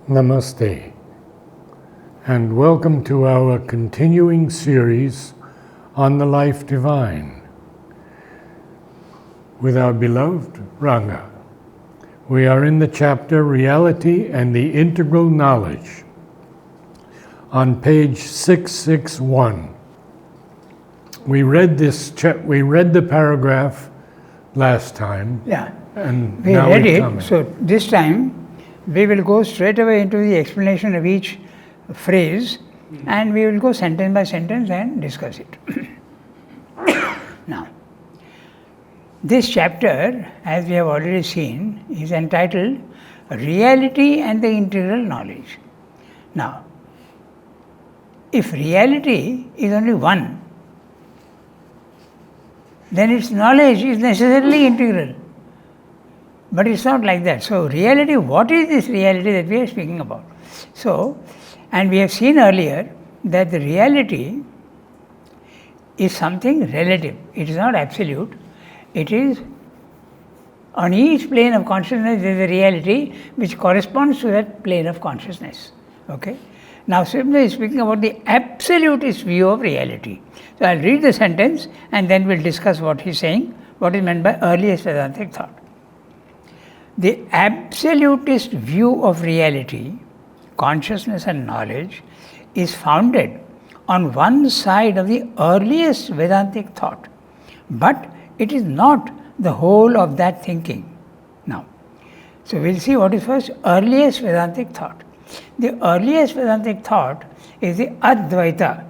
Namaste, and welcome to our continuing series on the life divine with our beloved Ranga. We are in the chapter Reality and the Integral Knowledge on page 661. We read the paragraph last time. Yeah, and we now read we're it. coming. So this time we will go straight away into the explanation of each phrase, and we will go sentence by sentence and discuss it. Now, this chapter, as we have already seen, is entitled Reality and the Integral Knowledge. Now, if reality is only one, then its knowledge is necessarily integral. But it's not like that. So, reality, what is this reality that we are speaking about? So, and we have seen earlier that the reality is something relative. It is not absolute. It is on each plane of consciousness there is a reality which corresponds to that plane of consciousness. Okay? Now, simply speaking about the absolutist view of reality. So, I will read the sentence and then we will discuss what he is saying, what is meant by earliest Vedantic thought. The absolutist view of reality, consciousness and knowledge is founded on one side of the earliest Vedantic thought, but it is not the whole of that thinking. Now, so we will see what is first earliest Vedantic thought. The earliest Vedantic thought is the Advaita.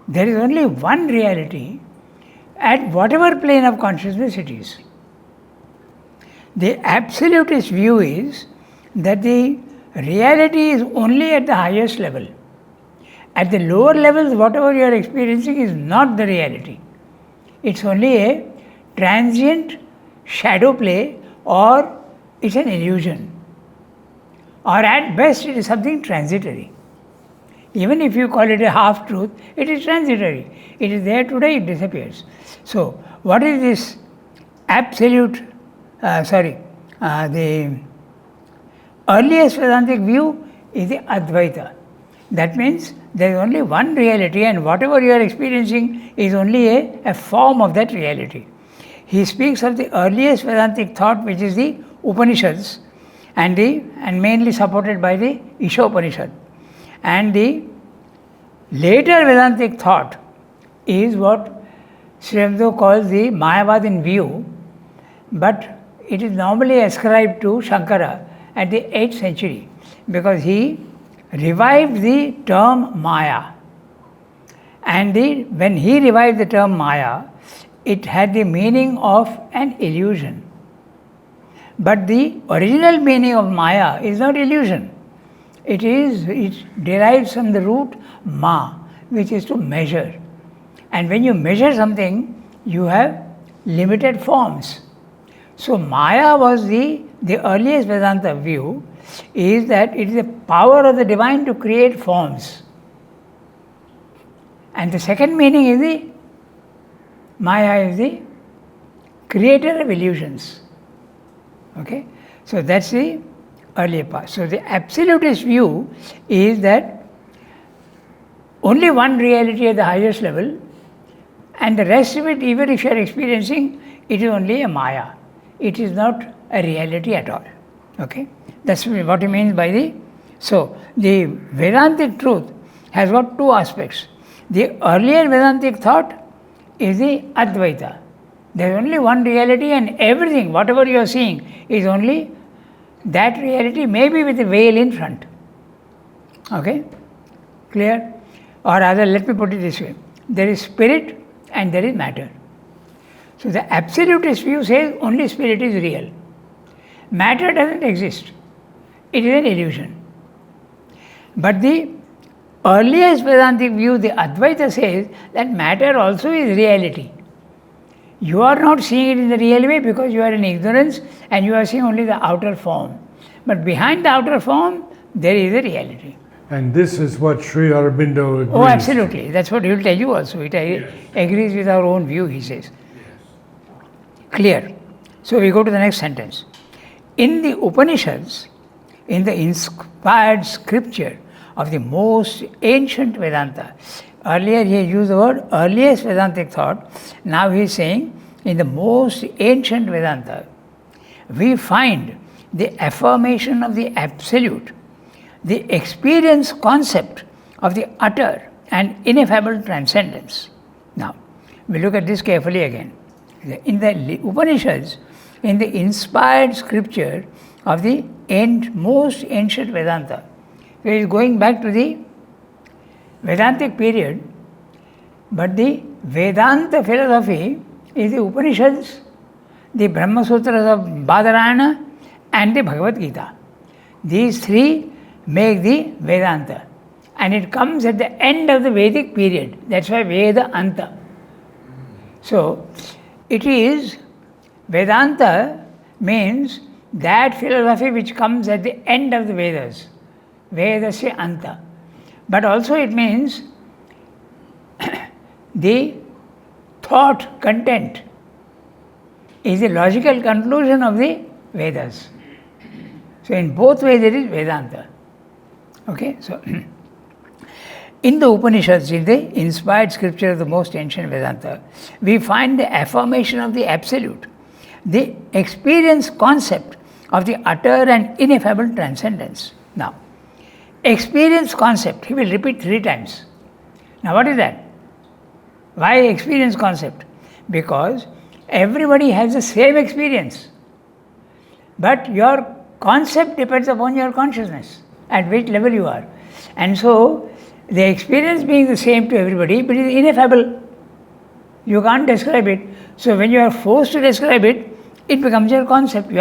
There is only one reality at whatever plane of consciousness it is. The absolutist view is that the reality is only at the highest level. At the lower levels, whatever you are experiencing is not the reality. It's only a transient shadow play, or it's an illusion. Or at best, it is something transitory. Even if you call it a half-truth, it is transitory. It is there today, it disappears. So, what is this absolute the earliest Vedantic view is the Advaita. That means there is only one reality, and whatever you are experiencing is only a form of that reality. He speaks of the earliest Vedantic thought, which is the Upanishads, and mainly supported by the Ishopanishad. And the later Vedantic thought is what Sri Aurobindo calls the Mayavadin view, but it is normally ascribed to Shankara at the 8th century, because he revived the term Maya. And when he revived the term Maya, it had the meaning of an illusion. But the original meaning of Maya is not illusion. It derives from the root Ma, which is to measure. And when you measure something, you have limited forms. So, Maya was the earliest Vedanta view, is that it is the power of the divine to create forms. And the second meaning is the Maya is the creator of illusions. Okay? So, that's the earlier part. So, the absolutist view is that only one reality at the highest level, and the rest of it, even if you are experiencing, it is only a Maya. It is not a reality at all. Okay? That's what he means by the... So, the Vedantic truth has got two aspects. The earlier Vedantic thought is the Advaita. There is only one reality, and everything, whatever you are seeing, is only that reality, maybe with a veil in front. Okay? Clear? Or rather, let me put it this way. There is spirit and there is matter. So, the absolutist view says only spirit is real. Matter doesn't exist. It is an illusion. But the earliest Vedantic view, the Advaita, says that matter also is reality. You are not seeing it in the real way because you are in ignorance and you are seeing only the outer form. But behind the outer form, there is a reality. And this is what Sri Aurobindo agrees. Oh, absolutely. That's what he will tell you also. It agrees with our own view, he says. Clear. So we go to the next sentence. In the Upanishads, in the inspired scripture of the most ancient Vedanta. Earlier he used the word earliest Vedantic thought. Now he is saying in the most ancient Vedanta, we find the affirmation of the absolute, the experience concept of the utter and ineffable transcendence. Now, we look at this carefully again. In the Upanishads, in the inspired scripture of the most ancient Vedanta, it is going back to the Vedantic period, but the Vedanta philosophy is the Upanishads, the Brahma Sutras of Badarayana, and the Bhagavad Gita. These three make the Vedanta. And it comes at the end of the Vedic period. That's why Veda Anta. So, it is Vedanta means that philosophy which comes at the end of the Vedas. Vedasya Anta. But also it means the thought content is the logical conclusion of the Vedas. So, in both ways there is Vedanta. Okay, so in the Upanishads, in the inspired scripture of the most ancient Vedanta, we find the affirmation of the absolute, the experience concept of the utter and ineffable transcendence. Now, experience concept, he will repeat 3 times. Now, what is that? Why experience concept? Because everybody has the same experience, but your concept depends upon your consciousness, at which level you are. And so, the experience being the same to everybody, but it is ineffable. You can't describe it. So, when you are forced to describe it, it becomes your concept,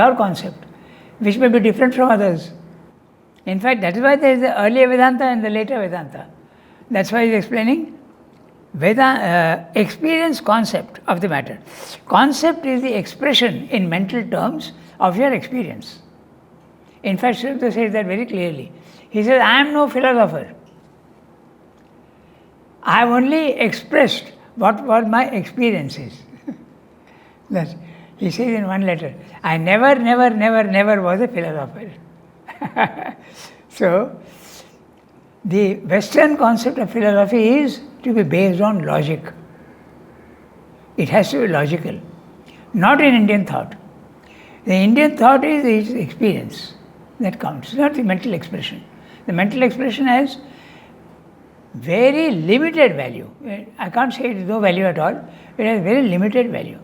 which may be different from others. In fact, that is why there is the earlier Vedanta and the later Vedanta. That's why he is explaining experience concept of the matter. Concept is the expression in mental terms of your experience. In fact, Sri Aurobindo says that very clearly. He says, I am no philosopher. I have only expressed what were my experiences. He says in one letter, I never was a philosopher. So, the Western concept of philosophy is to be based on logic. It has to be logical, not in Indian thought. The Indian thought is its experience that counts, not the mental expression. The mental expression has very limited value. I can't say it is no value at all. It has very limited value.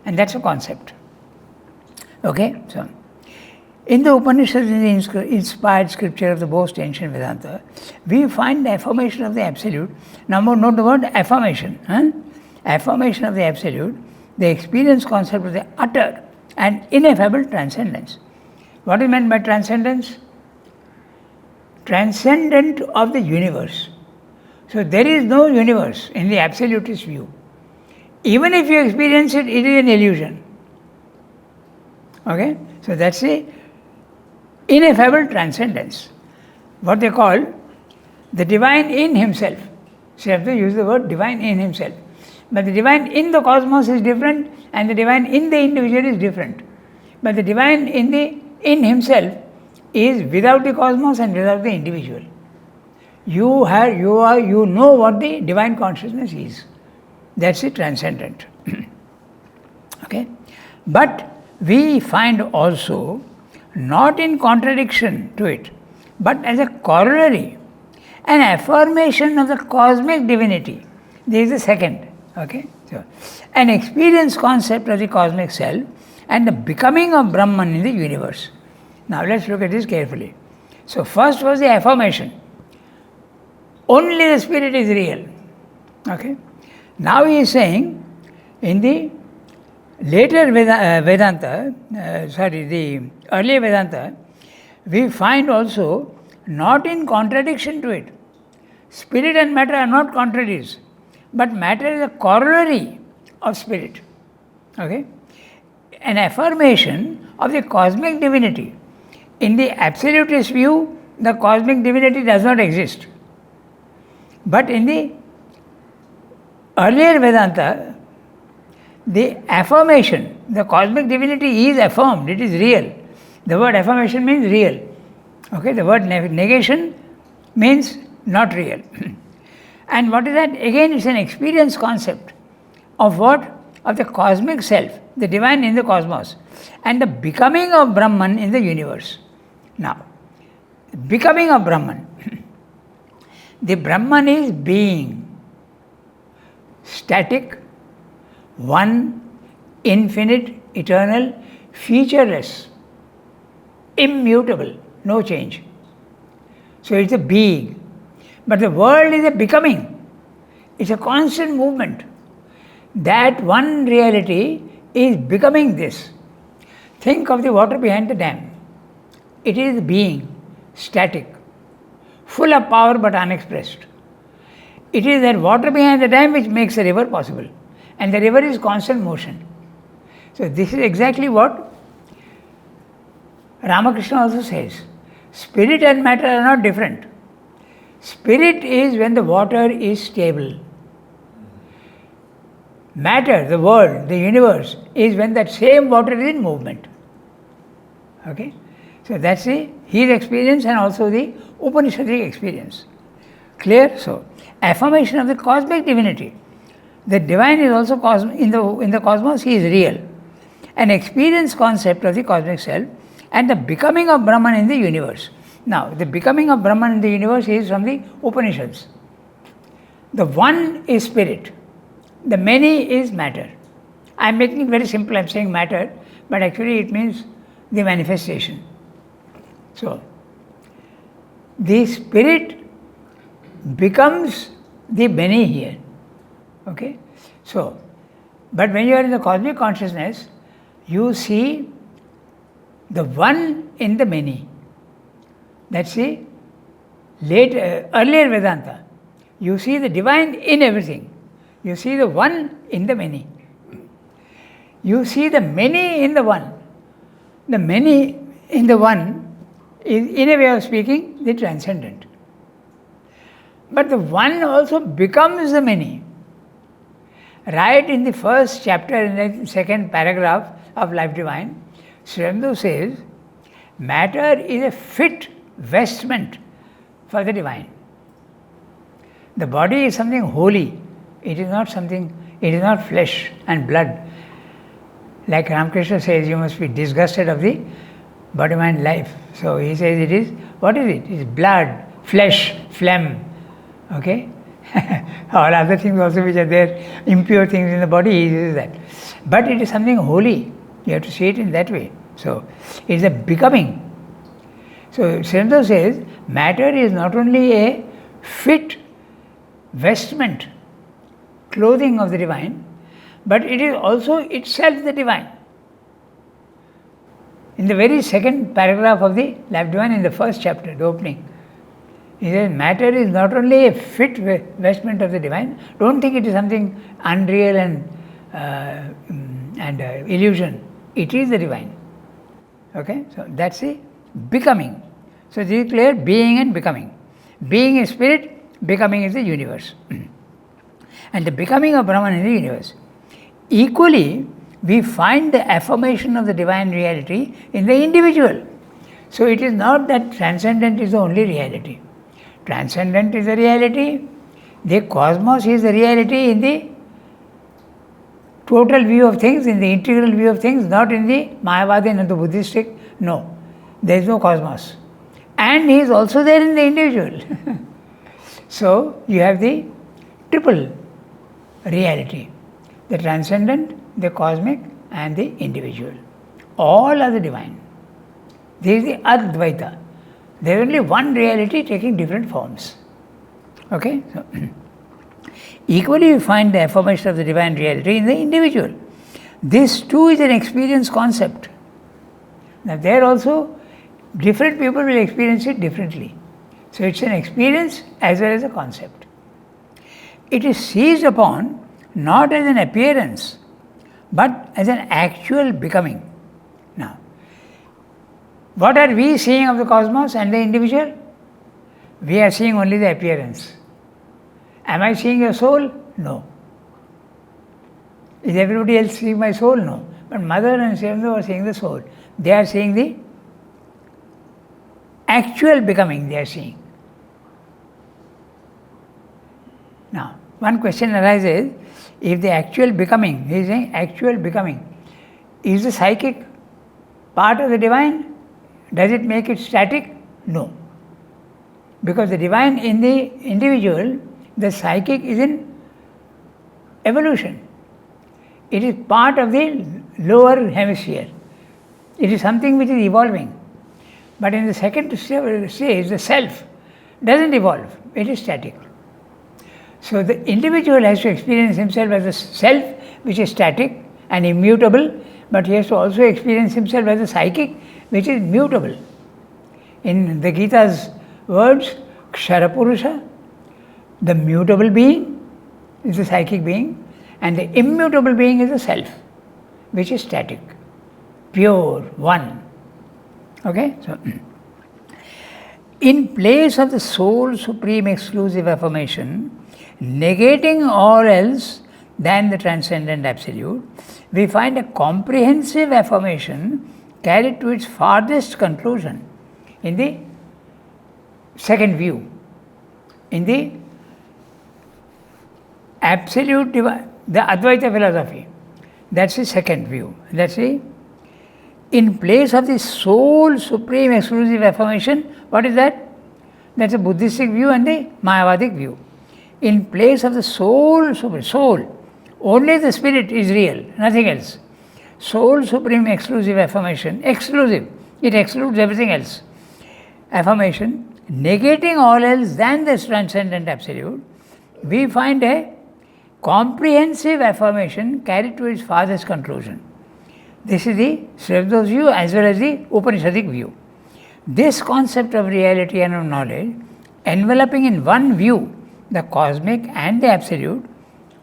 And that's a concept. Okay? So, in the Upanishads, in the inspired scripture of the most ancient Vedanta, we find the affirmation of the absolute. Now, note the word affirmation. Affirmation of the absolute, the experience concept of the utter and ineffable transcendence. What is meant by transcendence? Transcendent of the universe. So, there is no universe in the absolutist view. Even if you experience it, it is an illusion. Okay? So, that's the ineffable transcendence. What they call the divine in himself. So, you have to use the word divine in himself. But the divine in the cosmos is different and the divine in the individual is different. But the divine in himself is without the cosmos and without the individual. You know what the divine consciousness is. That's the transcendent. Okay? But we find also, not in contradiction to it, but as a corollary, an affirmation of the cosmic divinity. This is the second. Okay? So, an experience concept of the cosmic self and the becoming of Brahman in the universe. Now let's look at this carefully. So first was the affirmation. Only the spirit is real. Okay? Now he is saying, in the later Vedanta, the earlier Vedanta, we find also, not in contradiction to it. Spirit and matter are not contraries, but matter is a corollary of spirit. Okay? An affirmation of the cosmic divinity. In the absolutist view, the cosmic divinity does not exist. But in the earlier Vedanta, the affirmation, the cosmic divinity is affirmed, it is real. The word affirmation means real. Okay, the word negation means not real. And what is that? Again, it's an experience concept of what? Of the cosmic self, the divine in the cosmos, and the becoming of Brahman in the universe. Now, becoming of Brahman. The Brahman is being, static, one, infinite, eternal, featureless, immutable, no change. So it's a being. But the world is a becoming. It's a constant movement. That one reality is becoming this. Think of the water behind the dam. It is being, static, full of power but unexpressed. It is that water behind the dam which makes the river possible. And the river is constant motion. So this is exactly what Ramakrishna also says. Spirit and matter are not different. Spirit is when the water is stable. Matter, the world, the universe, is when that same water is in movement. Okay? So that's his experience and also the Upanishadic experience. Clear? So, affirmation of the cosmic divinity. The divine is also in the cosmos, he is real. An experience concept of the cosmic self and the becoming of Brahman in the universe. Now, the becoming of Brahman in the universe is from the Upanishads. The one is spirit. The many is matter. I am making it very simple, I am saying matter, but actually it means the manifestation. So, the spirit becomes the many here. Okay? So, but when you are in the cosmic consciousness, you see the one in the many. That's the earlier Vedanta. You see the divine in everything. You see the one in the many. You see the many in the one. The many in the one is, in a way of speaking, the transcendent. But the one also becomes the many. Right in the first chapter, in the second paragraph of Life Divine, Sri Aurobindo says, matter is a fit vestment for the divine. The body is something holy. It is not flesh and blood. Like Ramakrishna says, you must be disgusted of the body, mind, life. So he says it is, what is it? It is blood, flesh, phlegm. Okay? All other things also which are there, impure things in the body, he uses that. But it is something holy. You have to see it in that way. So it is a becoming. So Sri Aurobindo says, matter is not only a fit vestment, clothing of the divine, but it is also itself the divine. In the very second paragraph of the Life Divine, in the first chapter, the opening, he says, matter is not only a fit vestment of the divine, don't think it is something unreal and illusion. It is the divine. Okay? So that's the becoming. So this is clear, being and becoming. Being is spirit, becoming is the universe. And the becoming of Brahman in the universe. Equally, we find the affirmation of the divine reality in the individual. So it is not that transcendent is the only reality. Transcendent is the reality, the cosmos is the reality in the total view of things, in the integral view of things, not in the Mayavadi and the Buddhistic. No, there is no cosmos. And he is also there in the individual. So you have the triple reality, the transcendent, the cosmic and the individual. All are the divine. This is the Advaita. There is only one reality taking different forms. Okay? So, equally you find the affirmation of the divine reality in the individual. This too is an experience concept. Now there also different people will experience it differently. So it's an experience as well as a concept. It is seized upon not as an appearance, but as an actual becoming. Now, what are we seeing of the cosmos and the individual? We are seeing only the appearance. Am I seeing a soul? No. Is everybody else seeing my soul? No. But Mother and Sri Aurobindo are seeing the soul. They are seeing the actual becoming they are seeing. Now, one question arises, if the actual becoming, he is saying actual becoming, is the psychic part of the divine? Does it make it static? No. Because the divine in the individual, the psychic is in evolution. It is part of the lower hemisphere. It is something which is evolving. But in the second stage, the self doesn't evolve, it is static. So the individual has to experience himself as a self which is static and immutable, but he has to also experience himself as a psychic which is mutable. In the Gita's words, Kshara Purusha, the mutable being is the psychic being, and the immutable being is the self, which is static, pure, one. Okay? So, in place of the sole supreme exclusive affirmation, negating all else than the transcendent absolute, we find a comprehensive affirmation carried to its farthest conclusion in the second view, in the absolute divine, the Advaita philosophy. That's the second view. That's the, in place of the sole supreme exclusive affirmation, what is that? That's a Buddhistic view and the Mayavadic view. In place of the soul, only the spirit is real, nothing else. Soul supreme exclusive affirmation, exclusive, it excludes everything else. Affirmation, negating all else than this transcendent absolute, we find a comprehensive affirmation carried to its farthest conclusion. This is the Srivada's view as well as the Upanishadic view. This concept of reality and of knowledge, enveloping in one view the cosmic and the absolute,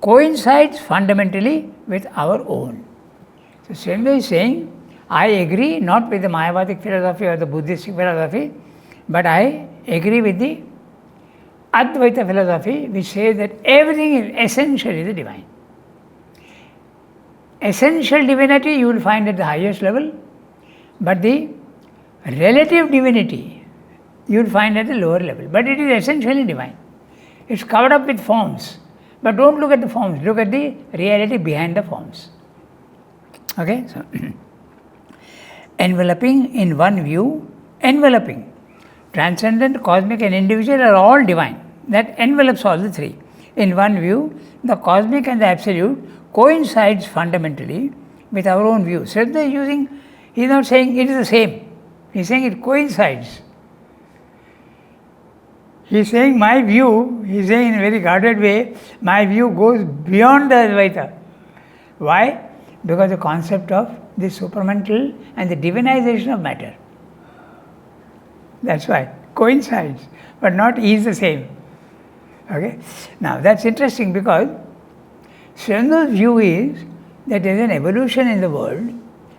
coincides fundamentally with our own. So Srivada is saying, I agree not with the Mayavadic philosophy or the Buddhistic philosophy, but I agree with the Advaita philosophy, which says that everything is essentially the divine. Essential divinity you will find at the highest level, but the relative divinity you will find at the lower level. But it is essentially divine. It's covered up with forms. But don't look at the forms, look at the reality behind the forms. Okay? So, enveloping in one view, enveloping. Transcendent, cosmic and individual are all divine. That envelops all the three. In one view, the cosmic and the absolute coincides fundamentally with our own view. Srivada is using, he is not saying it is the same. He is saying it coincides. He is saying my view, he is saying in a very guarded way, my view goes beyond the Advaita. Why? Because the concept of the supramental and the divinization of matter. That's why. Coincides, but not is the same. Okay? Now that's interesting because Srivada's view is that there is an evolution in the world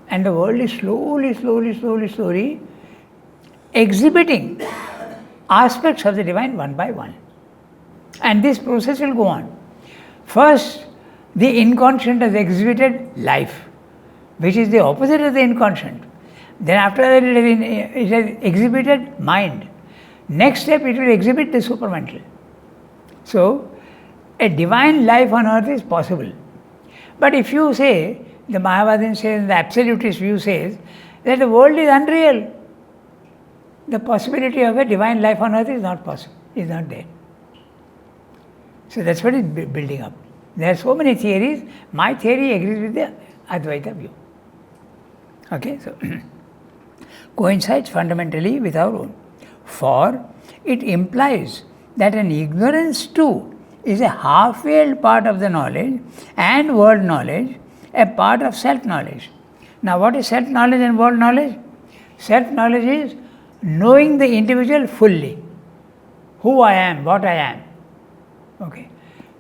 and the world is slowly exhibiting aspects of the divine one by one. And this process will go on. First, the inconscient has exhibited life, which is the opposite of the inconscient. Then after that it has exhibited mind. Next step it will exhibit the supramental. So, a divine life on earth is possible. But if you say, the Mayavadin says, the absolutist view says, that the world is unreal, the possibility of a divine life on earth is not possible, is not there. So that's what is building up. There are so many theories. My theory agrees with the Advaita view. Okay, so coincides fundamentally with our own. For it implies that an ignorance too is a half-veiled part of the knowledge and world knowledge, a part of self-knowledge. Now what is self-knowledge and world knowledge? Self-knowledge is knowing the individual fully. Who I am, what I am. Okay.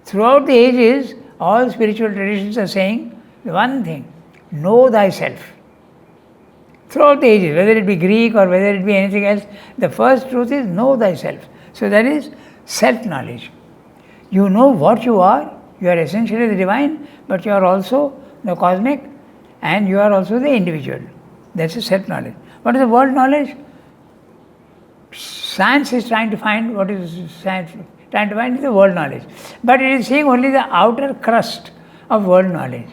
Throughout the ages, all spiritual traditions are saying one thing, know thyself. Throughout the ages, whether it be Greek or whether it be anything else, the first truth is know thyself. So that is self-knowledge. You know what you are essentially the divine, but you are also the cosmic and you are also the individual. That's a self-knowledge. What is the world knowledge? Science is trying to find what is science trying to find is the world knowledge. But it is seeing only the outer crust of world knowledge.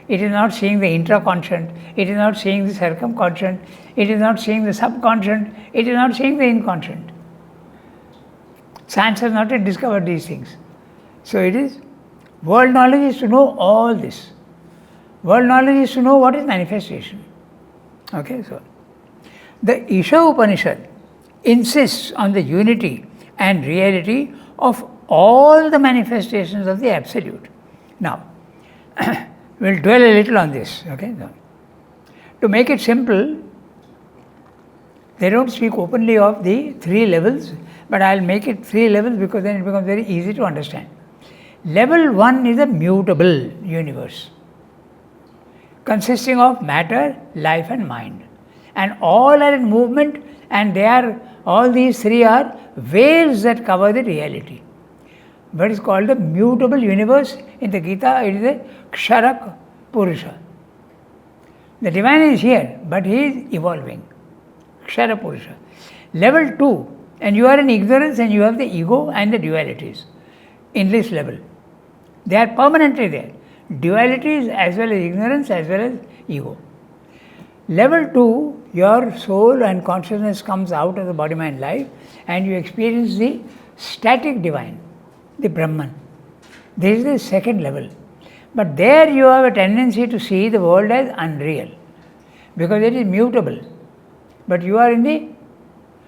It is not seeing the intraconscient, it is not seeing the circumconscient, it is not seeing the subconscient, it is not seeing the inconscient. Science has not yet discovered these things. So it is, world knowledge is to know all this. World knowledge is to know what is manifestation. Okay, so the Isha Upanishad insists on the unity and reality of all the manifestations of the Absolute. Now, we'll dwell a little on this. Okay, so, to make it simple, they don't speak openly of the 3 levels, but I'll make it 3 levels because then it becomes very easy to understand. Level 1 is a mutable universe, consisting of matter, life and mind. And all are in movement, and all these 3 are veils that cover the reality. What is called the mutable universe in the Gita, it is a Ksharak Purusha. The divine is here, but he is evolving. Kshara Purusha. Level 2, and you are in ignorance and you have the ego and the dualities in this level. They are permanently there. Dualities as well as ignorance as well as ego. Level 2, your soul and consciousness comes out of the body, mind, life, and you experience the static divine, the Brahman. This is the second level. But there you have a tendency to see the world as unreal, because it is mutable. But you are in the...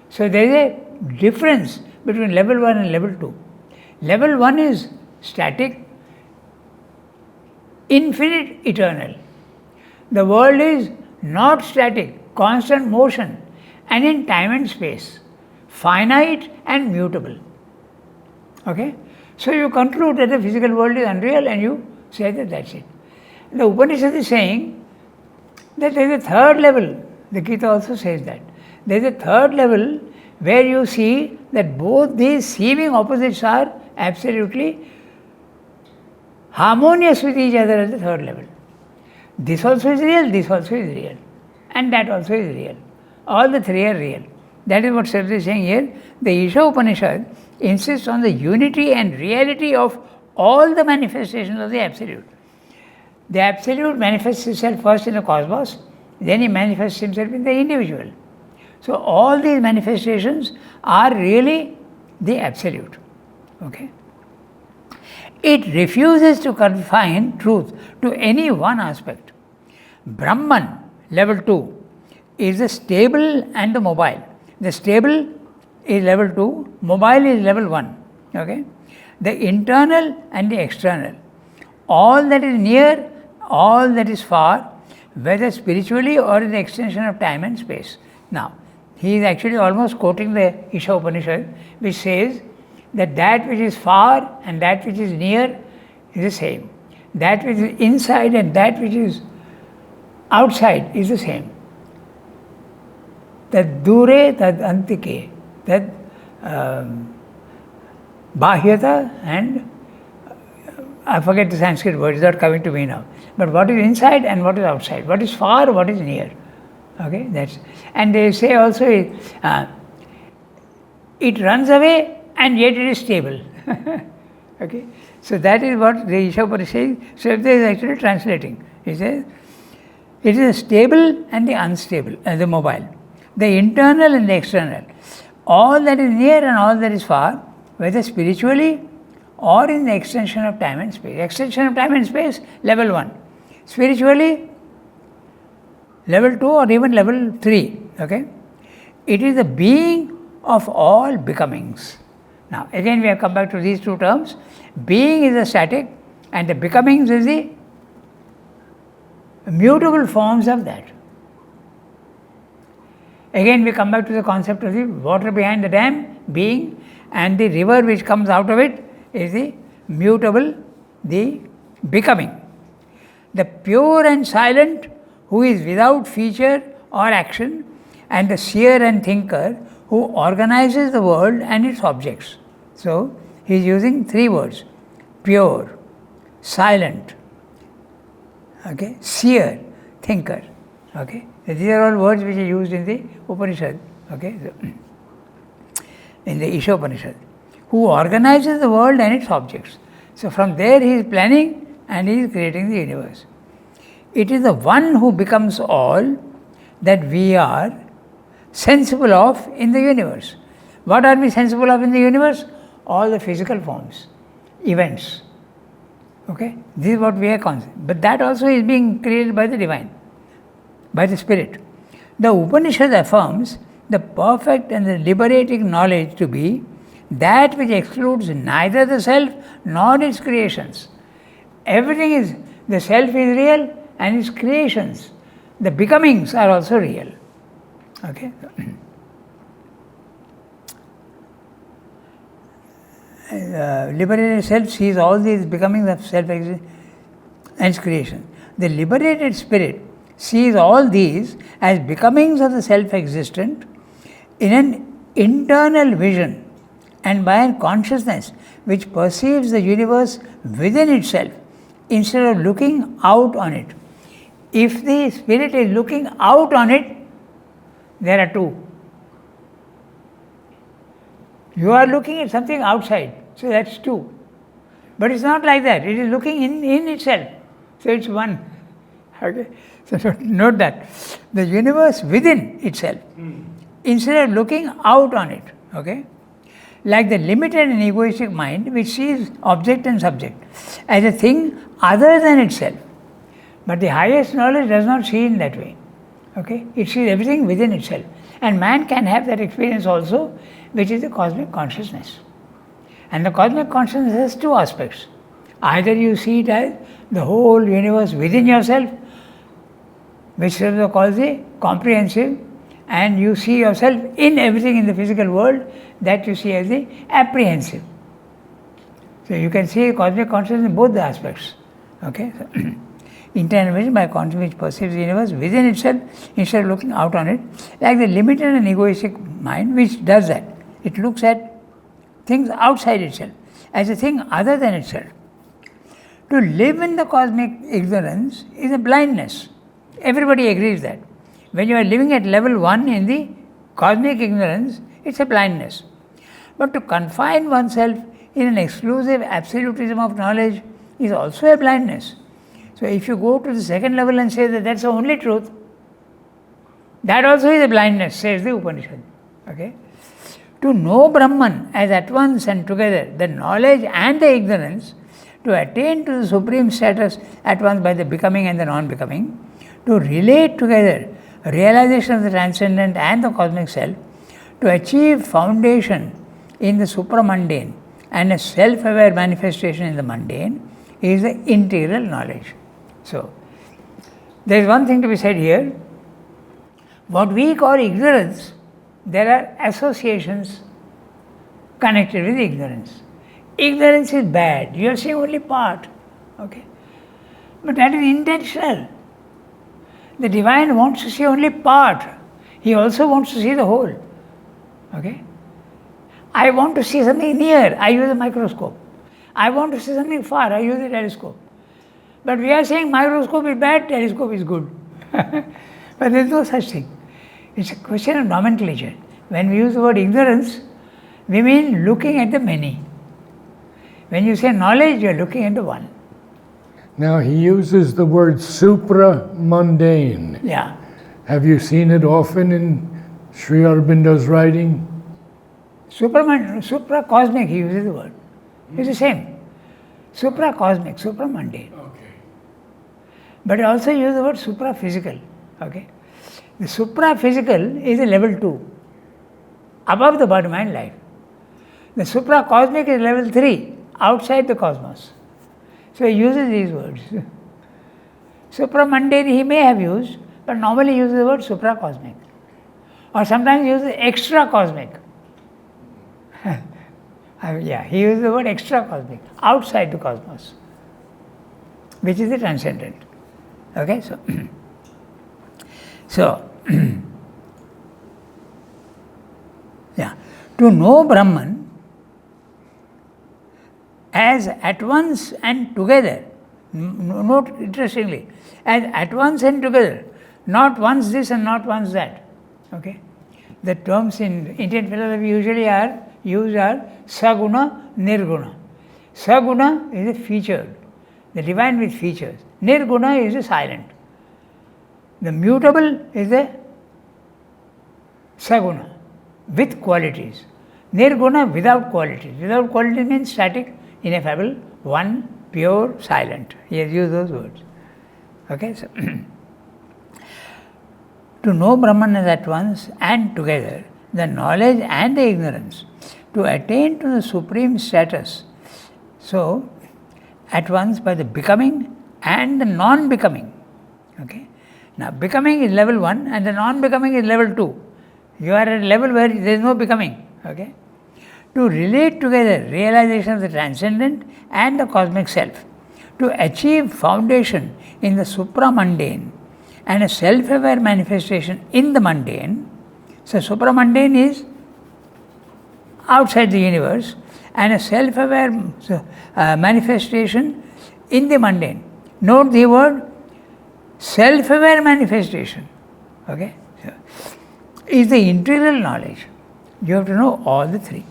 So there is a difference between level 1 and level 2. Level 1 is static, infinite, eternal. The world is not static, constant motion, and in time and space, finite and mutable. Okay? So you conclude that the physical world is unreal and you say that that's it. The Upanishad is saying that there is a third level. The Gita also says that. There is a third level where you see that both these seeming opposites are absolutely harmonious with each other at the third level. This also is real, this also is real, and that also is real. All the 3 are real. That is what Sartre is saying here. The Isha Upanishad insists on the unity and reality of all the manifestations of the Absolute. The Absolute manifests itself first in the cosmos, then he manifests himself in the individual. So all these manifestations are really the Absolute. Okay? It refuses to confine truth to any one aspect. Brahman, level 2, is the stable and the mobile. The stable is level 2, mobile is level 1. Okay? The internal and the external. All that is near, all that is far, whether spiritually or in the extension of time and space. Now, he is actually almost quoting the Isha Upanishad, which says that that which is far and that which is near is the same. That which is inside and that which is outside is the same. Tad dure tad antike, tad bahyata and I forget the Sanskrit word, it's not coming to me now. But what is inside and what is outside, what is far, what is near. Okay, that's, and they say also it runs away and yet it is stable. Okay, so that is what the Isha Upanishad says. So there is actually translating. He says it is the stable and the unstable, the mobile, the internal and the external, all that is near and all that is far, whether spiritually or in the extension of time and space. Extension of time and space, level 1. Spiritually, level 2 or even level 3. Okay? It is the being of all becomings. Now, again we have come back to these 2 terms. Being is the static and the becomings is the mutable forms of that. Again we come back to the concept of the water behind the dam, being, and the river which comes out of it is the mutable, the becoming. The pure and silent who is without feature or action, and the seer and thinker who organizes the world and its objects. So, he is using 3 words: pure, silent, okay, seer, thinker. Okay, so these are all words which are used in the Upanishad. Okay, so in the Ishopanishad, who organizes the world and its objects. So from there he is planning and he is creating the universe. It is the one who becomes all that we are sensible of in the universe. What are we sensible of in the universe? All the physical forms, events. Okay? This is what we are conscious. But that also is being created by the divine, by the spirit. The Upanishad affirms the perfect and the liberating knowledge to be that which excludes neither the self nor its creations. Everything is, the self is real and its creations, the becomings are also real. Okay? Liberated self sees all these becomings of self-existence and its creation. The liberated spirit sees all these as becomings of the self-existent in an internal vision and by a consciousness which perceives the universe within itself instead of looking out on it. If the spirit is looking out on it, there are two. You are looking at something outside, so that's two. But it's not like that. It is looking in itself, so it's one. Okay? So note that. The universe within itself, instead of looking out on it. Okay? Like the limited and egoistic mind which sees object and subject as a thing other than itself. But the highest knowledge does not see in that way. Okay? It sees everything within itself. And man can have that experience also, which is the cosmic consciousness. And the cosmic consciousness has two aspects. Either you see it as the whole universe within yourself, which Srila calls the comprehensive, and you see yourself in everything in the physical world, that you see as the apprehensive. So you can see cosmic consciousness in both the aspects. Okay? Internal vision by consciousness which perceives the universe within itself instead of looking out on it, like the limited and egoistic mind which does that. It looks at things outside itself as a thing other than itself. To live in the cosmic ignorance is a blindness. Everybody agrees that. When you are living at level 1 in the cosmic ignorance, it's a blindness. But to confine oneself in an exclusive absolutism of knowledge is also a blindness. So if you go to the second level and say that that's the only truth, that also is a blindness, says the Upanishad. Okay? To know Brahman as at once and together, the knowledge and the ignorance, to attain to the supreme status at once by the becoming and the non-becoming, to relate together realization of the transcendent and the cosmic self, to achieve foundation in the supramundane and a self-aware manifestation in the mundane, is the integral knowledge. So, there is one thing to be said here. What we call ignorance, there are associations connected with ignorance. Ignorance is bad. You are seeing only part. Okay? But that is intentional. The divine wants to see only part. He also wants to see the whole. Okay? I want to see something near, I use a microscope. I want to see something far, I use a telescope. But we are saying microscope is bad, telescope is good. But there is no such thing. It's a question of nomenclature. When we use the word ignorance, we mean looking at the many. When you say knowledge, you are looking at the one. Now he uses the word supramundane. Yeah. Have you seen it often in Sri Aurobindo's writing? Supra-cosmic, he uses the word. It's the same. Supra-cosmic, supramundane. Okay. But he also uses the word supra-physical. Okay? The supra-physical is a level 2, above the body-mind life. The supra-cosmic is level 3, outside the cosmos. So he uses these words. Supramundane he may have used, but normally he uses the word supra-cosmic. Or sometimes he uses extra-cosmic. He uses the word extra-cosmic, outside the cosmos, which is the transcendent. Okay, so to know Brahman as at once and together, note interestingly, as at once and together, not once this and not once that. Okay, the terms in Indian philosophy usually are used are Saguna, Nirguna. Saguna is a featured, the divine with features. Nirguna is a silent. The mutable is the Saguna, with qualities. Nirguna without qualities. Without qualities means static, ineffable, one, pure, silent. He has used those words. Okay, so to know Brahman as at once and together, the knowledge and the ignorance, to attain to the supreme status. So, at once by the becoming and the non-becoming. Okay. Now, becoming is level 1 and the non-becoming is level 2. You are at a level where there is no becoming. Okay. To relate together realization of the transcendent and the cosmic self, to achieve foundation in the supramundane and a self-aware manifestation in the mundane. So, supramundane is outside the universe and a self-aware manifestation in the mundane. Note the word self-aware manifestation. Okay? So, is the integral knowledge. You have to know all the three.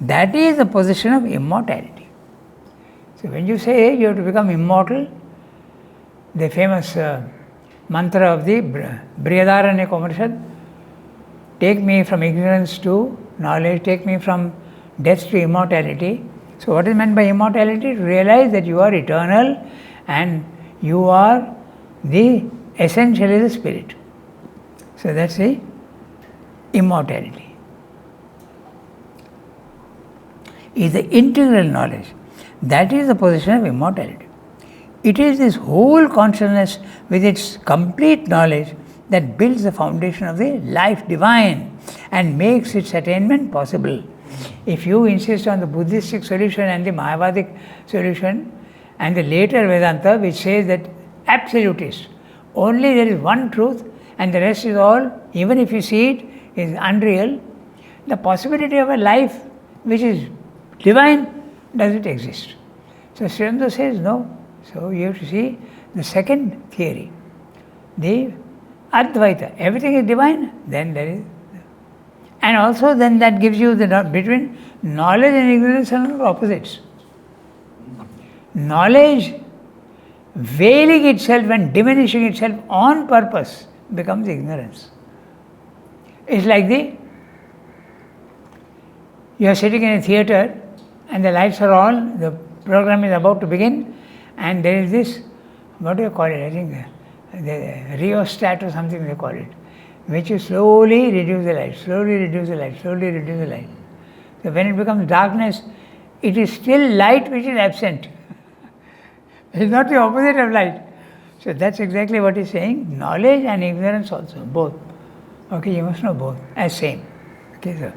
That is the position of immortality. So, when you say you have to become immortal, the famous mantra of the Brihadaranya Upanishad, take me from ignorance to knowledge, take me from death to immortality. So, what is meant by immortality? To realize that you are eternal and you are the essentially the spirit. So, that's the immortality. Is the integral knowledge. That is the position of immortality. It is this whole consciousness with its complete knowledge that builds the foundation of the life divine and makes its attainment possible. If you insist on the Buddhistic solution and the Mayavadic solution and the later Vedanta which says that absolutist, only there is one truth and the rest is all, even if you see it, is unreal, the possibility of a life which is divine doesn't exist. So Sri Aurobindo says no. So you have to see the second theory, the Advaita. Everything is divine, then there is. And also then that gives you the between knowledge and ignorance are not opposites. Knowledge veiling itself and diminishing itself on purpose becomes ignorance. It's like you are sitting in a theatre and the lights are on, the program is about to begin, and there is this, what do you call it? I think the rheostat or something they call it, which you slowly reduce the light, slowly reduce the light, slowly reduce the light. So when it becomes darkness, it is still light which is absent. It is not the opposite of light. So that's exactly what he's saying. Knowledge and ignorance also, both. Okay, you must know both as same. Okay, so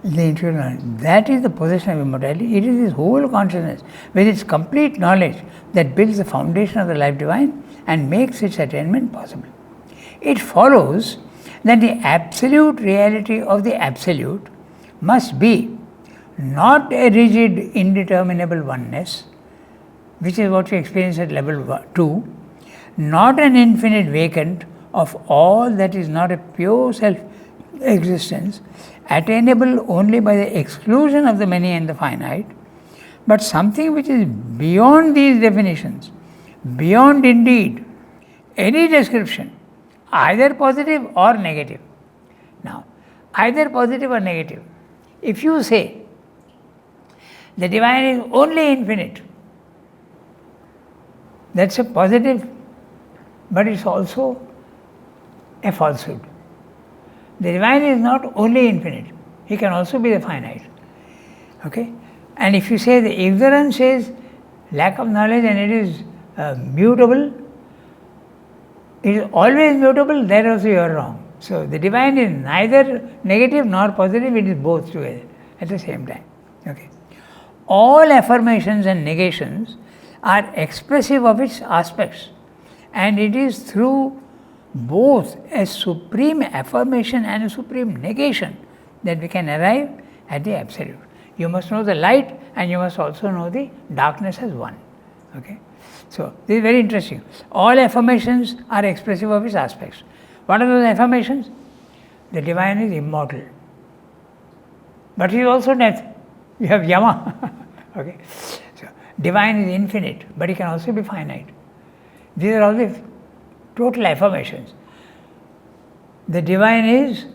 the integral knowledge. That is the position of immortality. It is this whole consciousness with its complete knowledge that builds the foundation of the life divine and makes its attainment possible. It follows that the absolute reality of the absolute must be not a rigid, indeterminable oneness, which is what we experience at level 2, not an infinite vacant of all that is not a pure self-existence, attainable only by the exclusion of the many and the finite, but something which is beyond these definitions, beyond indeed any description, either positive or negative. Now, either positive or negative. If you say the divine is only infinite, that's a positive, but it's also a falsehood. The divine is not only infinite, he can also be the finite. Okay? And if you say the ignorance is lack of knowledge and it is mutable, it is always mutable, there also you are wrong. So the divine is neither negative nor positive, it is both together at the same time. Okay? All affirmations and negations are expressive of its aspects, and it is through both a supreme affirmation and a supreme negation that we can arrive at the absolute. You must know the light and you must also know the darkness as one. Okay? So this is very interesting. All affirmations are expressive of its aspects. What are those affirmations? The divine is immortal. But he is also death. You have Yama. Okay. So, divine is infinite, but he can also be finite. These are all the total affirmations. The divine is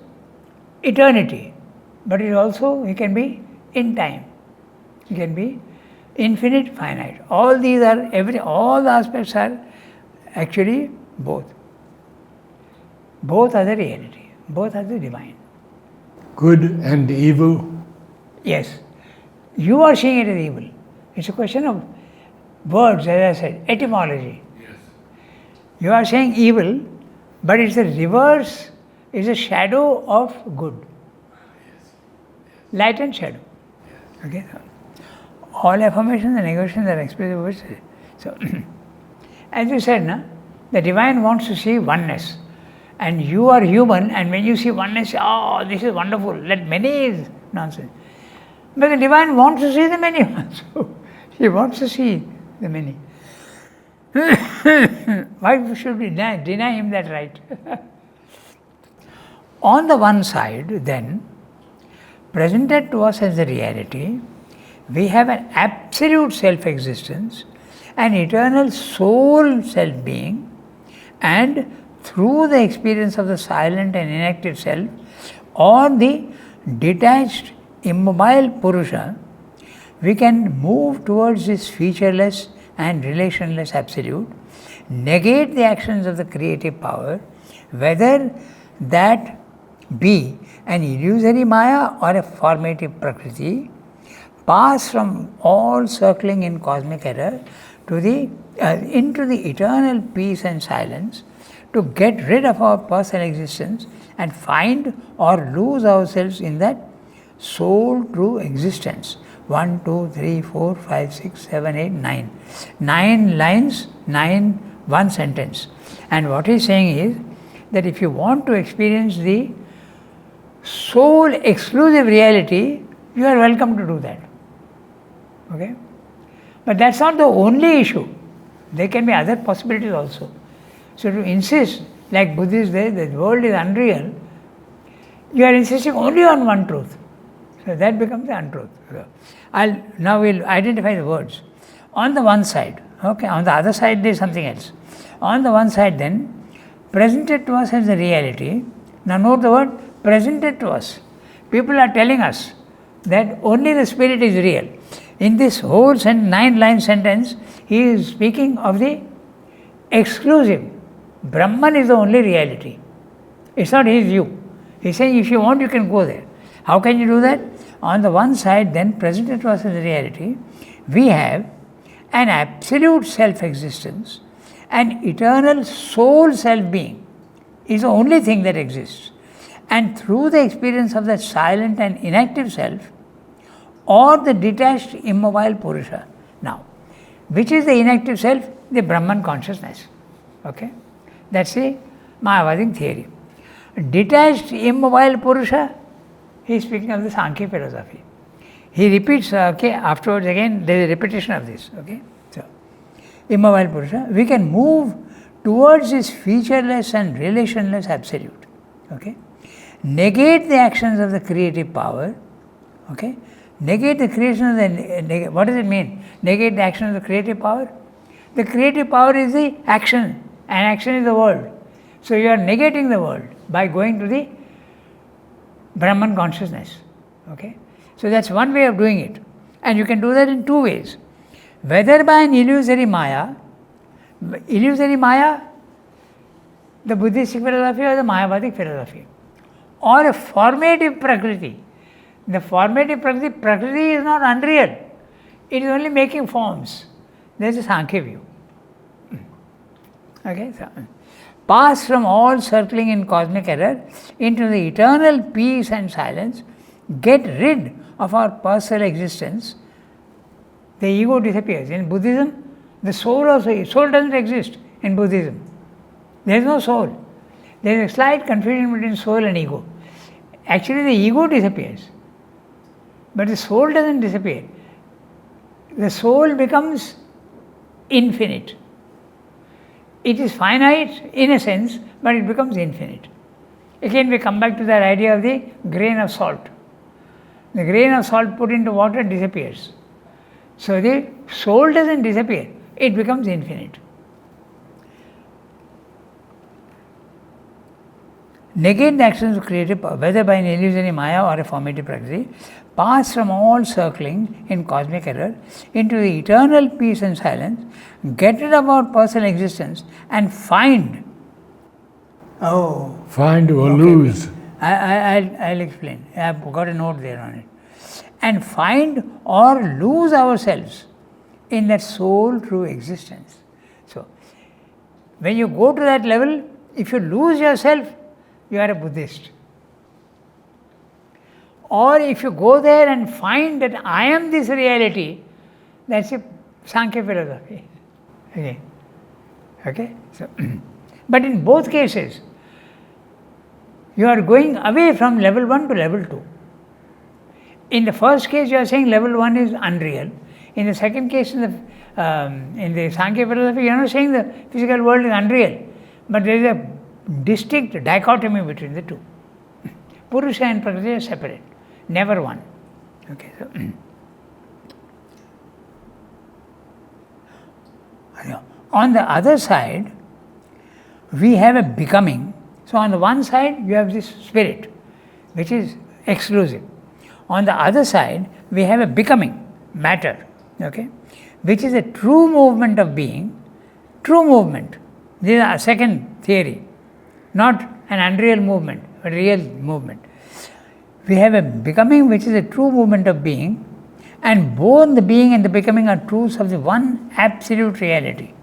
eternity, but it also, he can be in time. He can be infinite, finite. All these are, all the aspects are actually both. Both are the reality. Both are the divine. Good and evil. Yes. You are seeing it as evil. It's a question of words, as I said, etymology. Yes. You are saying evil, but it's a reverse, it's a shadow of good. Yes. Light and shadow. Okay. All affirmations and negations are expressive words. So, as you said, na, the divine wants to see oneness. And you are human, and when you see oneness, oh, this is wonderful. That many is nonsense. But the divine wants to see the many also. He wants to see the many. Why should we deny him that right? On the one side, then, presented to us as the reality, we have an absolute self-existence, an eternal soul self-being, and through the experience of the silent and inactive self, or the detached, immobile Purusha, we can move towards this featureless and relationless absolute, negate the actions of the creative power, whether that be an illusory Maya or a formative Prakriti, pass from all circling in cosmic error to into the eternal peace and silence, to get rid of our personal existence and find or lose ourselves in that sole true existence. 1, 2, 3, 4, 5, 6, 7, 8, 9. 9 lines, one sentence. And what he's saying is that if you want to experience the sole exclusive reality, you are welcome to do that. Okay? But that's not the only issue. There can be other possibilities also. So to insist, like Buddhists say, that the world is unreal, you are insisting only on one truth. So that becomes the untruth. Now we'll identify the words. On the one side, okay, on the other side there is something else. On the one side then, presented to us as the reality, now note the word presented to us. People are telling us that only the spirit is real. In this whole 9-line sentence, he is speaking of the exclusive. Brahman is the only reality. It's not his you. He's saying if you want, you can go there. How can you do that? On the one side, then, presented to us as the reality, we have an absolute self-existence, an eternal soul self-being is the only thing that exists. And through the experience of that silent and inactive self, or the detached immobile Purusha. Now, which is the inactive self? The Brahman consciousness. Okay? That's the Mayavadi theory. Detached immobile Purusha, he is speaking of the Sankhya philosophy. He repeats, okay, afterwards again there is a repetition of this. Okay? So, immobile Purusha, we can move towards this featureless and relationless absolute. Okay? Negate the actions of the creative power. Okay? Negate the creation of the, what does it mean? Negate the action of the creative power? The creative power is the action, and action is the world. So you are negating the world by going to the Brahman consciousness. Okay? So that's one way of doing it. And you can do that in two ways. Whether by an illusory Maya, the Buddhistic philosophy or the Mayavadic philosophy, or a formative Prakriti. The formative Prakriti is not unreal. It is only making forms. There is a Sankhya view. Okay? So, pass from all circling in cosmic error into the eternal peace and silence, get rid of our personal existence, the ego disappears. In Buddhism, the soul doesn't exist in Buddhism. There is no soul. There is a slight confusion between soul and ego. Actually, the ego disappears, but the soul doesn't disappear. The soul becomes infinite. It is finite in a sense, but it becomes infinite. Again we come back to that idea of the grain of salt. The grain of salt put into water disappears. So the soul doesn't disappear, it becomes infinite. Negate the actions of creative power, whether by an illusory maya or a formative prakriti, pass from all circling in cosmic error into the eternal peace and silence, get rid of our personal existence and find. Find or lose. I'll explain. I've got a note there on it. And find or lose ourselves in that soul true existence. So, when you go to that level, if you lose yourself, you are a Buddhist. Or if you go there and find that I am this reality, that's a Sankhya philosophy. Okay? So, but in both cases, you are going away from level 1 to level 2. In the first case, you are saying level 1 is unreal. In the second case, in the Sankhya philosophy, you are not saying the physical world is unreal, but there is a distinct dichotomy between the two. Purusha and Prakriti are separate, never one. Okay, so on the other side, we have a becoming. So on the one side, you have this spirit, which is exclusive. On the other side, we have a becoming, matter, okay, which is a true movement of being, true movement. This is a second theory, not an unreal movement, a real movement. We have a becoming which is a true movement of being, and both the being and the becoming are truths of the one absolute reality.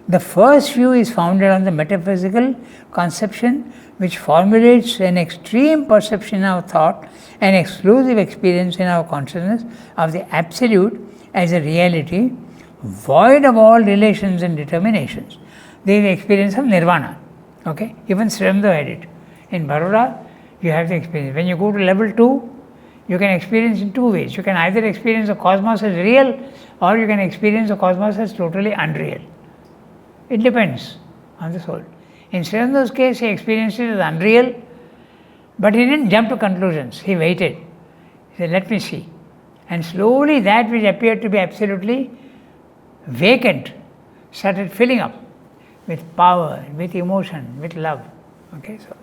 The first view is founded on the metaphysical conception which formulates an extreme perception in our thought, an exclusive experience in our consciousness of the absolute as a reality, void of all relations and determinations. There is the experience of nirvana. Okay? Even Sri Aurobindo had it. In Baroda, you have the experience. When you go to level 2, you can experience in two ways. You can either experience the cosmos as real, or you can experience the cosmos as totally unreal. It depends on the soul. In Sri Aurobindo's case, he experienced it as unreal, but he didn't jump to conclusions. He waited. He said, let me see. And slowly that which appeared to be absolutely vacant started filling up with power, with emotion, with love. Okay, so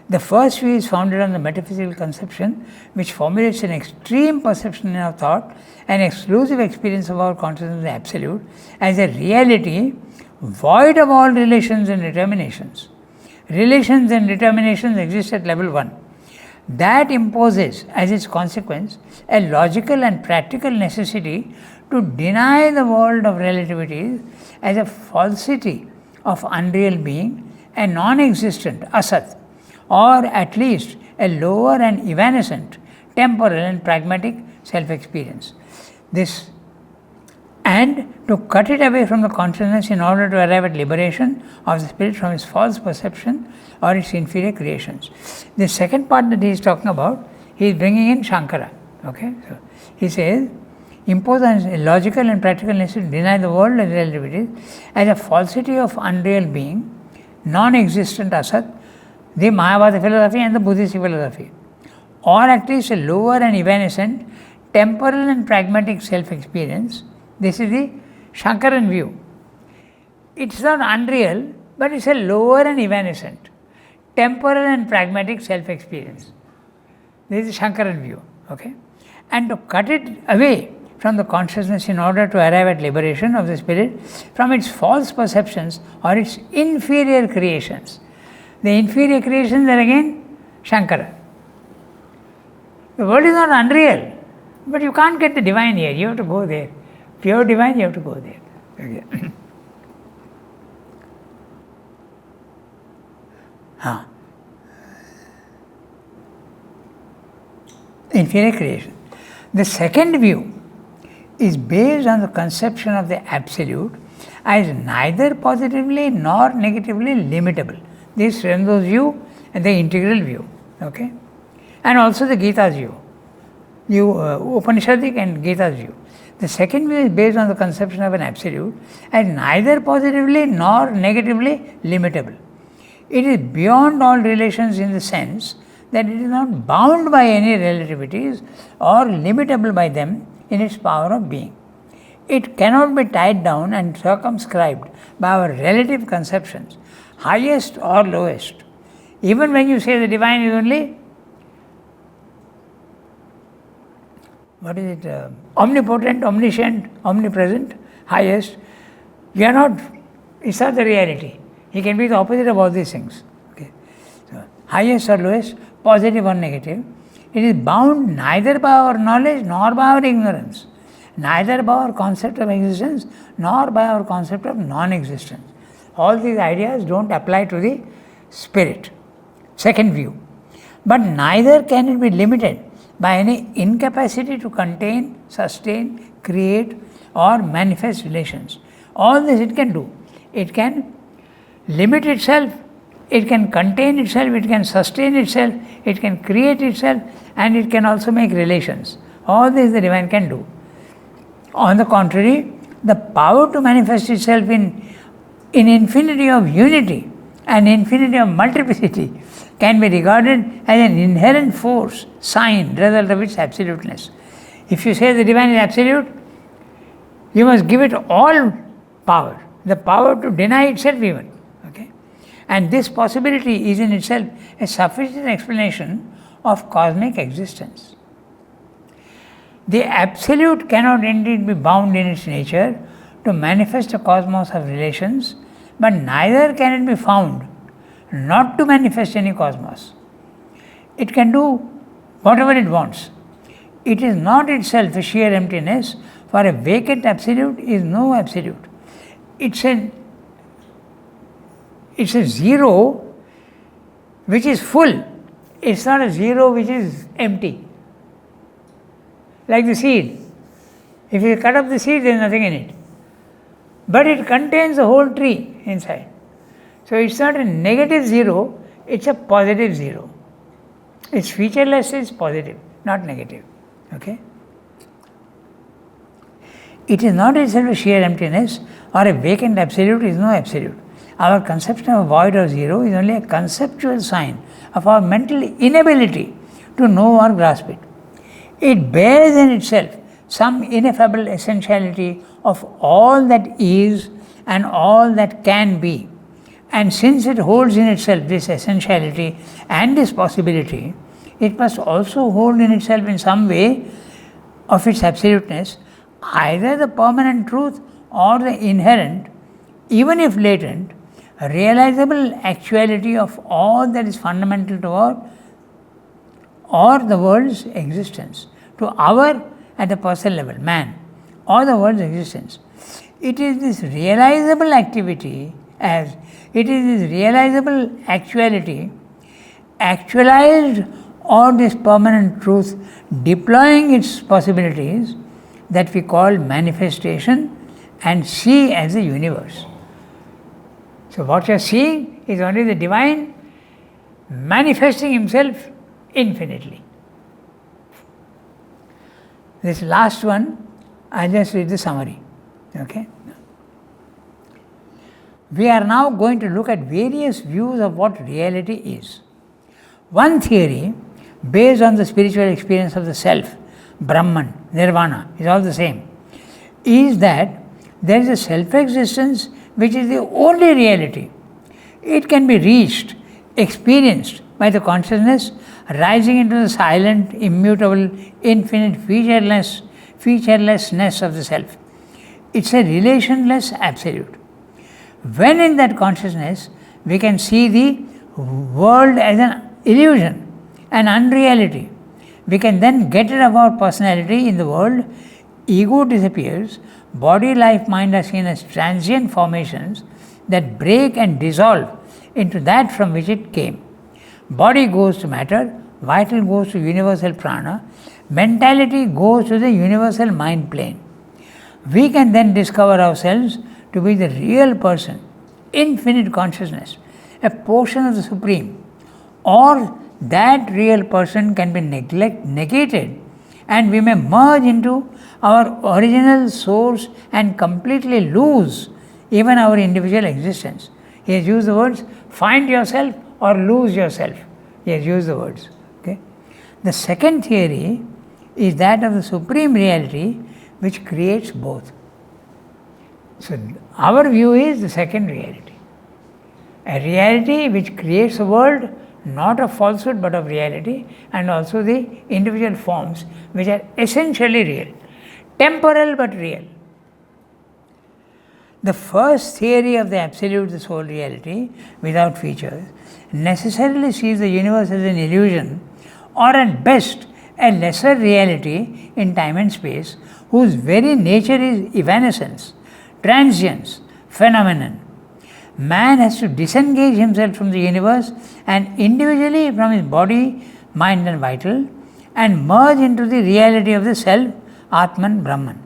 the first view is founded on the metaphysical conception which formulates an extreme perception in our thought, an exclusive experience of our consciousness of the absolute as a reality void of all relations and determinations. Relations and determinations exist at level 1. That imposes as its consequence a logical and practical necessity to deny the world of relativity as a falsity of unreal being, a non-existent asat, or at least a lower and evanescent temporal and pragmatic self-experience. This, and to cut it away from the consciousness in order to arrive at liberation of the spirit from its false perception or its inferior creations. The second part that he is talking about, he is bringing in Shankara. Okay, so he says, impose a logical and practical necessity to deny the world as relativity as a falsity of unreal being, non-existent asat, the Mayavada philosophy and the Buddhist philosophy, or at least a lower and evanescent temporal and pragmatic self-experience. This is the Shankaran view. It's not unreal, but it's a lower and evanescent temporal and pragmatic self-experience. This is the Shankaran view. Okay? And to cut it away from the consciousness in order to arrive at liberation of the spirit from its false perceptions or its inferior creations. The inferior creations are again Shankara. The world is not unreal, but you can't get the divine here, you have to go there. Pure divine, you have to go there. Okay. Inferior creation. The second view is based on the conception of the absolute as neither positively nor negatively limitable. This is Sri Aurobindo's view and the integral view. Okay? And also the Gita's view. Upanishadic and Gita's view. The second view is based on the conception of an absolute as neither positively nor negatively limitable. It is beyond all relations in the sense that it is not bound by any relativities or limitable by them in its power of being. It cannot be tied down and circumscribed by our relative conceptions, highest or lowest. Even when you say the divine is only, omnipotent, omniscient, omnipresent, highest, you are not, it's not the reality. He can be the opposite of all these things. Okay. So, highest or lowest, positive or negative. It is bound neither by our knowledge nor by our ignorance, neither by our concept of existence nor by our concept of non-existence. All these ideas don't apply to the spirit. Second view. But neither can it be limited by any incapacity to contain, sustain, create or manifest relations. All this it can do. It can limit itself, it can contain itself, it can sustain itself, it can create itself, and it can also make relations. All this the divine can do. On the contrary, the power to manifest itself in infinity of unity and infinity of multiplicity can be regarded as an inherent force, sign, result of its absoluteness. If you say the divine is absolute, you must give it all power, the power to deny itself even. Okay? And this possibility is in itself a sufficient explanation of cosmic existence. The absolute cannot indeed be bound in its nature to manifest a cosmos of relations, but neither can it be found not to manifest any cosmos. It can do whatever it wants. It is not itself a sheer emptiness, for a vacant absolute is no absolute. It's a zero which is full. It's not a zero which is empty. Like the seed. If you cut up the seed, there is nothing in it. But it contains the whole tree inside. So it's not a negative zero, it's a positive zero. Its featureless is positive, not negative. Okay? It is not itself a sheer emptiness, or a vacant absolute is no absolute. Our conception of void or zero is only a conceptual sign of our mental inability to know or grasp it. It bears in itself some ineffable essentiality of all that is and all that can be. And since it holds in itself this essentiality and this possibility, it must also hold in itself in some way of its absoluteness either the permanent truth or the inherent, even if latent, realizable actuality of all that is fundamental to our or the world's existence, to our at the personal level, man, or the world's existence. It is this realizable activity it is this realizable actuality, actualized or this permanent truth, deploying its possibilities, that we call manifestation and see as the universe. So what you are seeing is only the divine manifesting himself infinitely. This last one, I just read the summary. Okay? We are now going to look at various views of what reality is. One theory, based on the spiritual experience of the self, Brahman, Nirvana, is all the same, is that there is a self-existence which is the only reality. It can be reached, experienced by the consciousness rising into the silent, immutable, infinite featurelessness of the self. It's a relationless absolute. When in that consciousness, we can see the world as an illusion, an unreality. We can then get rid of our personality in the world, ego disappears, body, life, mind are seen as transient formations that break and dissolve into that from which it came. Body goes to matter, vital goes to universal prana, mentality goes to the universal mind plane. We can then discover ourselves to be the real person, infinite consciousness, a portion of the Supreme, or that real person can be negated and we may merge into our original source and completely lose even our individual existence. He has used the words find yourself or lose yourself. He has used the words. Okay? The second theory is that of the supreme reality which creates both. So our view is the second reality. A reality which creates a world not of falsehood but of reality, and also the individual forms which are essentially real, temporal but real. The first theory of the absolute, the sole reality, without features, necessarily sees the universe as an illusion, or at best a lesser reality in time and space, whose very nature is evanescence, transience, phenomenon. Man has to disengage himself from the universe and individually from his body, mind and vital, and merge into the reality of the self, Atman, Brahman.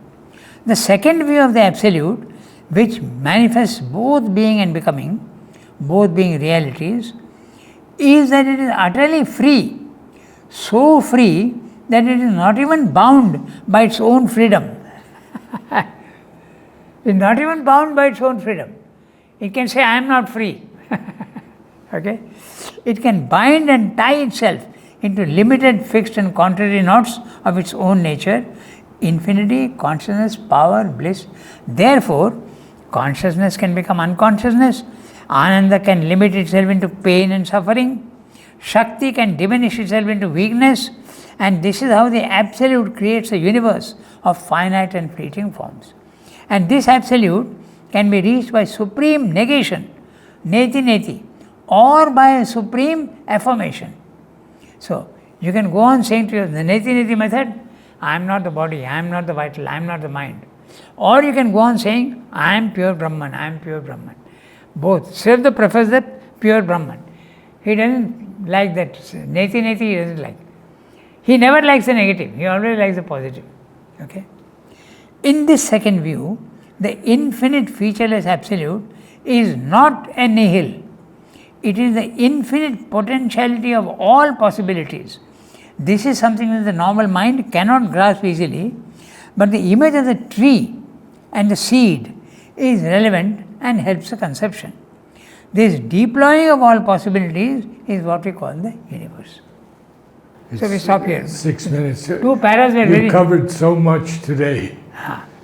The second view of the absolute, which manifests both being and becoming, both being realities, is that it is utterly free, so free that it is not even bound by its own freedom. It is not even bound by its own freedom. It can say, I am not free. Okay? It can bind and tie itself into limited, fixed and contrary knots of its own nature, infinity, consciousness, power, bliss. Therefore, consciousness can become unconsciousness, Ananda can limit itself into pain and suffering, Shakti can diminish itself into weakness, and this is how the Absolute creates a universe of finite and fleeting forms. And this Absolute can be reached by supreme negation, neti neti, or by a supreme affirmation. So, you can go on saying to yourself, the neti neti method, I am not the body, I am not the vital, I am not the mind. Or you can go on saying, I am pure Brahman, I am pure Brahman. Both. Siddhartha prefers that pure Brahman. He doesn't like that neti neti, he doesn't like. He never likes the negative, he always likes the positive. Okay? In this second view, the infinite featureless absolute is not a nihil. It is the infinite potentiality of all possibilities. This is something that the normal mind cannot grasp easily, but the image of the tree and the seed is relevant and helps the conception. This deploying of all possibilities is what we call the universe. So we stop here. 6 minutes. 2 paras were very... You covered so much today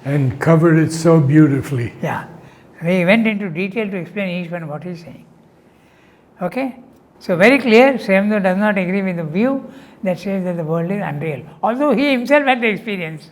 and covered it so beautifully. Yeah. We went into detail to explain each one what he is saying. Okay? So very clear, Sriyamdu does not agree with the view that says that the world is unreal, although he himself had the experience.